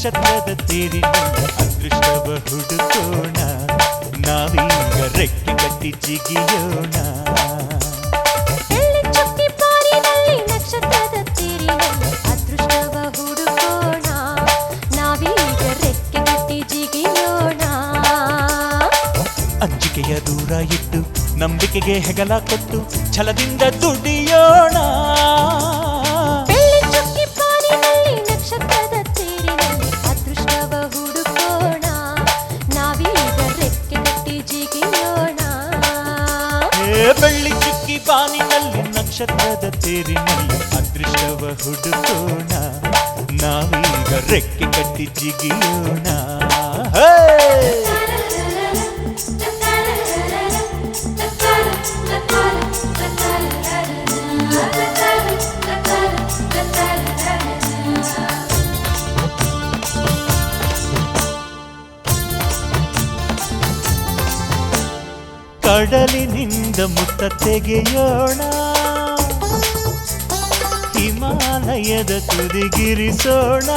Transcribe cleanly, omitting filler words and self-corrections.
ನಕ್ಷತ್ರದ ತೇರಿನಲ್ಲಿ ಅದೃಷ್ಟವ ಹುಡುಕೋಣ ನಾವೀಗ ರೆಕ್ಕೆ ಕಟ್ಟಿ ಜಿಗಿಯೋಣ ನಕ್ಷತ್ರದ ತೇರಿನಲ್ಲಿ ಅದೃಷ್ಟವ ಹುಡುಕೋಣ ನಾವೀಗ ರೆಕ್ಕೆ ಕಟ್ಟಿ ಜಿಗಿಯೋಣ ಅಂಜಿಕೆಯ ದೂರ ಇಟ್ಟು ನಂಬಿಕೆಗೆ ಹೆಗಲ ಕೊಟ್ಟು ಛಲದಿಂದ ದುಡಿಯೋಣ ನಕ್ಷತ್ರದ ತೇರಿನಲ್ಲಿ ಅದೃಷ್ಟವ ಹುಡುಕೋಣ ನಾವೀಗ ರೆಕ್ಕೆ ಕಟ್ಟಿ ಜಿಗಿಯೋಣ ಬೆಳ್ಳಿ ಚುಕ್ಕಿ ಬಾನಿನಲ್ಲಿ ನಕ್ಷತ್ರದ ತೇರಿನಲ್ಲಿ ಅದೃಷ್ಟವ ಹುಡುಕೋಣ ನಾವೀಗ ರೆಕ್ಕೆ ಕಟ್ಟಿ ಜಿಗಿಯೋಣ ಕಡಲಿನಿಂದ ಮುತ್ತ ತೆಗೆಯೋಣ ಹಿಮಾಲಯದ ತುದಿಗಿರಿಸೋಣ